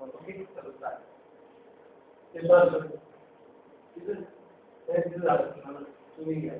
ठीक चलता है ये बात इधर तुम्ही घ्या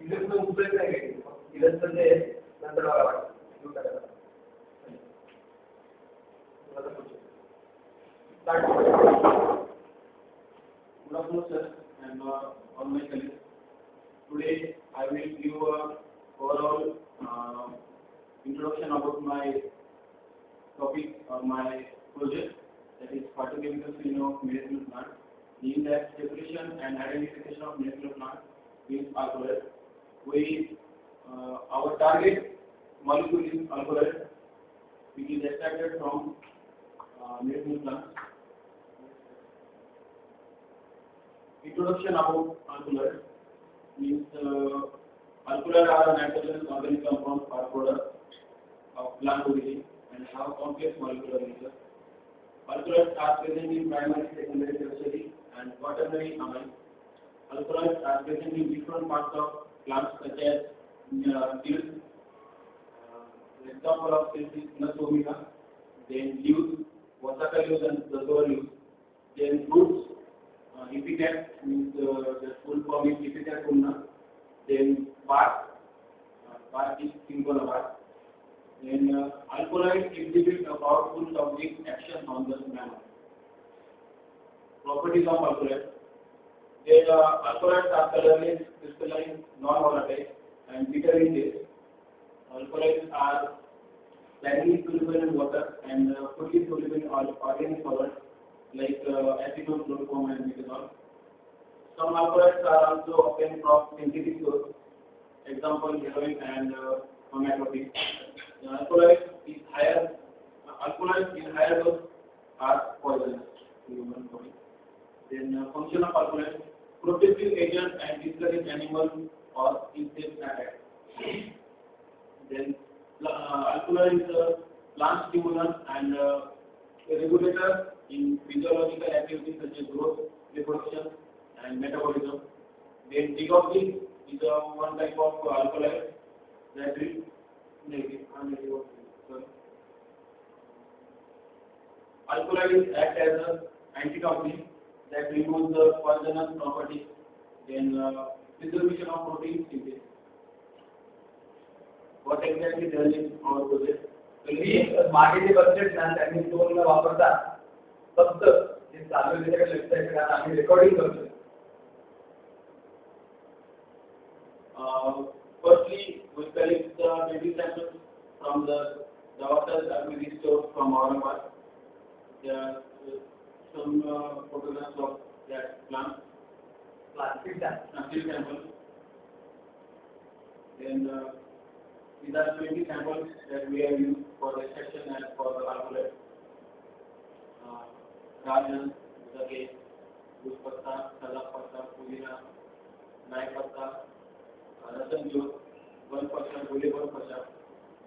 इधर पण उपयोग नाही घ्यायची इधर तर ते नंतर मला वाटतं सुरू करायला Good afternoon, sir, and all my colleagues. Today, I will give a overall introduction about my topic or my project, that is phytochemical screening of medicinal plants, aimed at separation and identification of medicinal plants with alkaloid. Our target molecule is alkaloid, which is extracted from medicinal plants. Introduction about alkaloid means alkaloid are a nitrogenous organic compound or product of plant origin and have complex molecular nature. Alkaloids are present in primary, secondary, tertiary, and quaternary amines. Alkaloids are present in different parts of plants such as seeds. Example of seeds is Nus vomica, then leaves, Vasica leaves and Brasova leaves, then fruits. Epithet means the full form is epithet ulna. Then bark, bark is simple bark. Then alkaloids exhibit a powerful toxic action on the mammal. Properties of alkaloids. Their alkaloids are colorless, crystalline, non-volatile, and bitter in taste. Alkaloids are slightly soluble in water and fully soluble in organic solvents like acetone, chloroform, and methanol. Some alkaloids are also obtained from synthetic sources, example heroin and homeopathy. Alkaloids in higher dose are poisonous to human body. Then function of alkaloids: protective agent and discourage animal or insect attack. Then alkaloid is a plant stimulant and a regulator in physiological activities such as growth, reproduction, and metabolism. Then digoxin is one type of alkaloid that will alkaloids act as an antitoxin that removes the poisonous properties. Then preservation of protein synthesis. What exactly does in our project? मागे जे budget ना त्यांनी दोन वापरतात फक्त जे चालू त्याच्याकडे लक्ष आहे कारण आम्ही रेकॉर्डिंग करतोय. Firstly, we collect the 20 samples from the waters that we restored from our part. There are some photographs of that plant. Plastic samples. Then these are 20 samples that we have used for the extraction and for the alkaloid. Rajan, Zage, Guspatta, Salapata, Pudina, Naipata, Rasan Jyot, 1%, Gule 1%,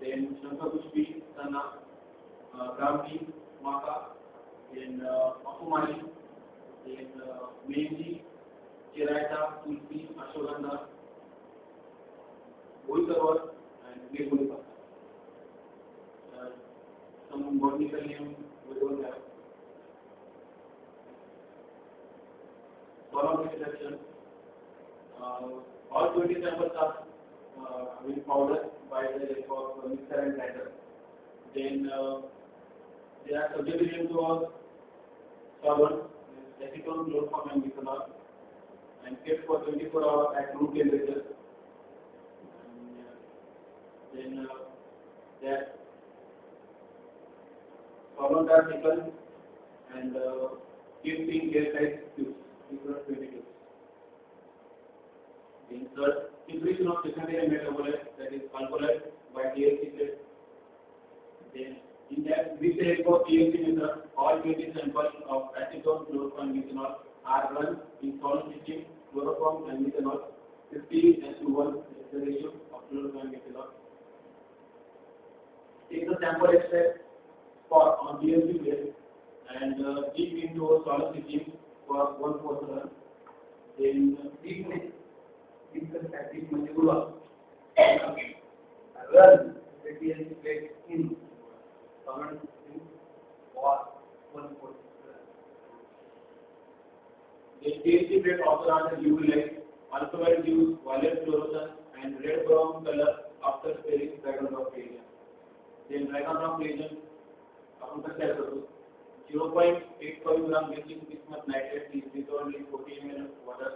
then Shankapushpi, Sana, Grampi, Maka, then Makumari, then Meji, Chiraita, Tulsi, Ashwagandha, Boisavar, and Nirgulika. Some botanical names we don't have. Solvent extraction. All 20 samples are being powdered by the help of mixer and blender. Then they are subjected into a solvent, acetone, chloroform, and methanol, and kept for 24 hours at room temperature. Then that solvent are taken and kept in airtight tubes, 20 tubes. In third, separation of secondary metabolite, that is alkaloid, by TLC plate. Then in that, with the help of TLC method, all 20 samples of acetone, chloroform, and methanol are run in solid system, chloroform and methanol, 50:1 is the ratio of chloroform and methanol. Take the sample extract spot on TLC plate and dip into a solid system for 1/4 run. Then deep म्हणजे गुळा run the TLC plate in comment was 140. The THC plate also under UV light, ultraviolet use, violet fluorescence, and red brown color after sparing dragon-drop reagent. Then dragon-drop reagent आपण कसं तयार करतो 0.85 ग्राम bleaching bismuth nitrate is dissolved in 40 ml of water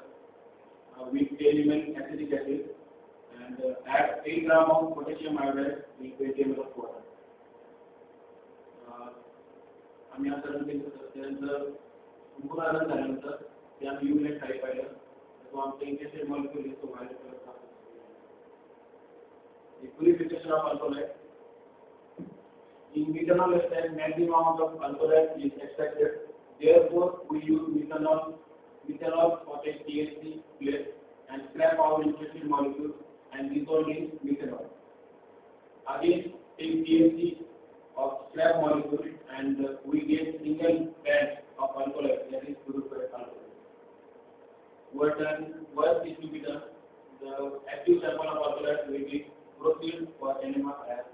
with 10 ml acetic acid and add 8 gram of potassium iodide in 20 ml of water. आम्ही असं त्यानंतर संपूर्ण आनंद झाल्यानंतर ते आम्ही युनिट खाली पाहिलं तो आमचा इंजेक्टेड मॉलिक्यूल is तो व्हायलेट कलरचा the purification of alcohol. In methanol extract, maximum amount of alcohol is extracted. Therefore, we use methanol for a THC plate and scrap our injected molecule and dissolve in methanol. Again, take THC of scrap molecule and we get single band of alcohol that is purified alcohol. What is to be done? The active sample of alcohol will be proceed for enema as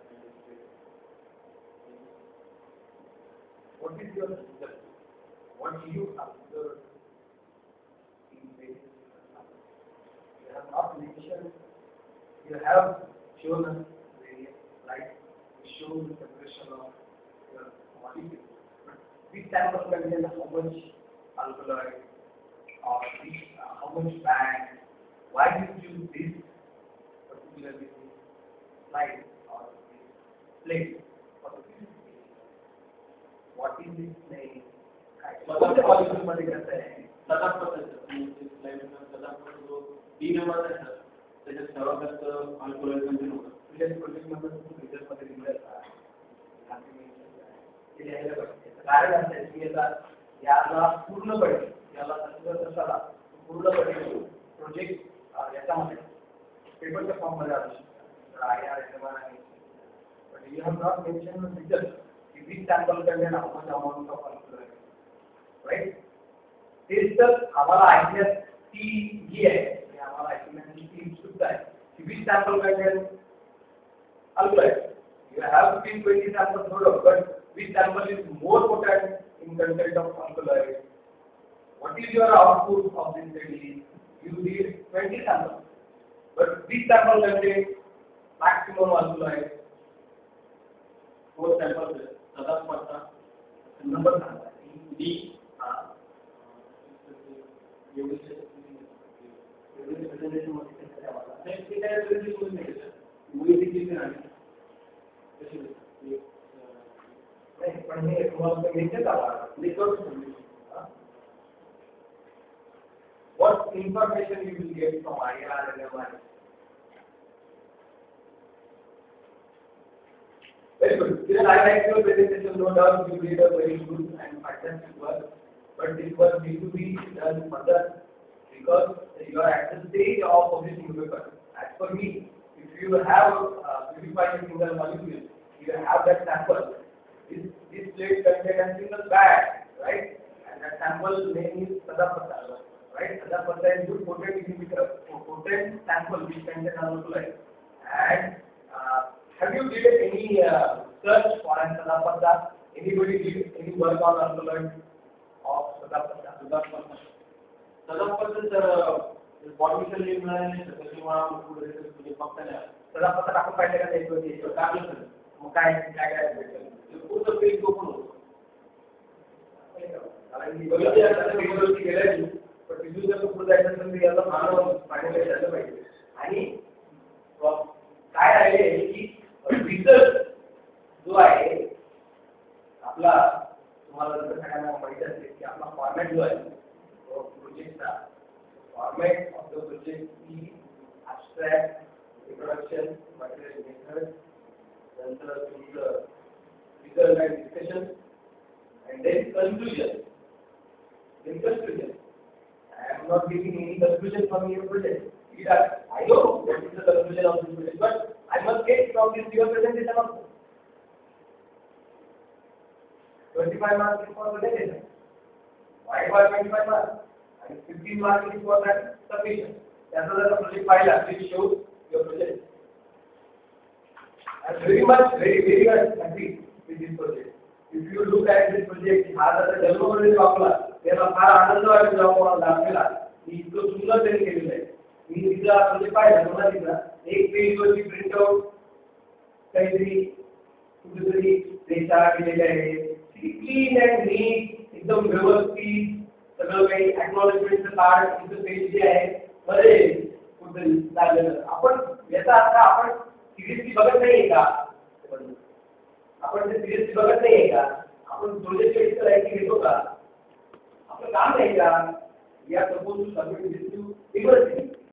What is your result? What do you observe in this? You have not mentioned, you have shown us various slides, shown the separation of your molecule. But this sample contains how much alkaloid or this, how much band? Why did you use this particular slide or this plate for the purification? What is this name? मतलब molecule मध्ये कसं आहे सदाप पद्धत slide मध्ये सदाप जो D number आहे sir त्याच्यात सर्वात जास्त अल्कोहोल कंटेंट होतं तुझ्या प्रोजेक्ट मध्ये रिझल्ट मध्ये दिलेलं आहे ते लिहायला पाहिजे कारण असं आहे की आता याला पूर्णपणे याला तसाला पूर्णपणे प्रोजेक्ट याच्यामध्ये पेपरच्या फॉर्म मध्ये असू शकतात IR आणि but you have not mentioned the result. Which sample contain how much amount of alcohol, right? This तर आम्हाला आयडिया ती जी आहे की आम्हाला आयडिया ती उत्सुकता आहे की which sample contain alcohol. You have 15-20 samples product, but which sample is more potent in content of alcohol? What is your output of this study? You need 20 samples, but which sample contain maximum alcohol? 4 samples सदाप पत्ता number सांगा D presentation मध्ये कसं द्यावा ते काय presentation नाही मुली किती नाही कशी नाही पण हे तुम्हाला मेसेज आला record what information you will get from IR and MR? Very good. Kiran, I like your presentation. No doubt you did a very good and fantastic work. But this work needs to be done further because you are at the stage of publishing the paper. As for me, if you have purified a single molecule, you have that sample. This plate contains a single bag, right? And that sample name is Sadapata, right? Sadapata is good potent inhibitor, potent sample which contains alcohol. And have you did any search for an Sadapata? Anybody did any work on alcohol of Sadapata? सदापत तर botanical name मिळाले त्याच्यामुळे पुढे म्हणजे फक्त Sadapata टाकून पाहिजे का त्याच्यावरती टाकलं सर मग काय भेटेल ते पूर्ण पेज ओपन होतं कारण की बघितली आता पेजवरती गेलं पण तिथून जर पुढे जायचं असेल तर याला फायनल झालं पाहिजे आणि काय आहे की रिसर्च जो आहे आपला तुम्हाला जर सगळ्यांना माहिती असेल की आपला फॉर्मॅट जो आहे तो प्रोजेक्टचा फॉर्मॅट ऑफ द प्रोजेक्ट की ॲब्स्ट्रॅक्ट इंट्रोडक्शन मटेरियल मेथड नंतर तुमचं result and discussion and then conclusion. I am not giving any conclusion from your project. I know what is the conclusion of this project, but I must get from this your presentation also. 25 marks is for presentation. Why 25 marks? And 15 marks is for that submission. That's why the project file actually shows your project. I am very much happy with this project. If you look at this project, हा जर development वापरला त्याला फार आनंद वाटेल जेव्हा मला दाखवेला की इतकं सुंदर त्यांनी केलेलं आहे. मी तिथला प्रोजेक्ट पाहिला मला तिथला एक पेजवरची प्रिंट आउट काहीतरी कुठेतरी रेषा केलेल्या आहे क्लीन अँड नीट एकदम व्यवस्थित सगळं काही एक्नॉलेजमेंटचं कार्ड तिथं पेज जे आहे मध्ये कुठे लागलेलं. आपण याचा अर्थ आपण सिरियसली बघत नाहीये का? आपण ते सिरियसली बघत नाहीये का? आपण प्रोजेक्ट इतकं राईटिंग घेतो का? आपलं काम नाही का? या suppose to submit this to university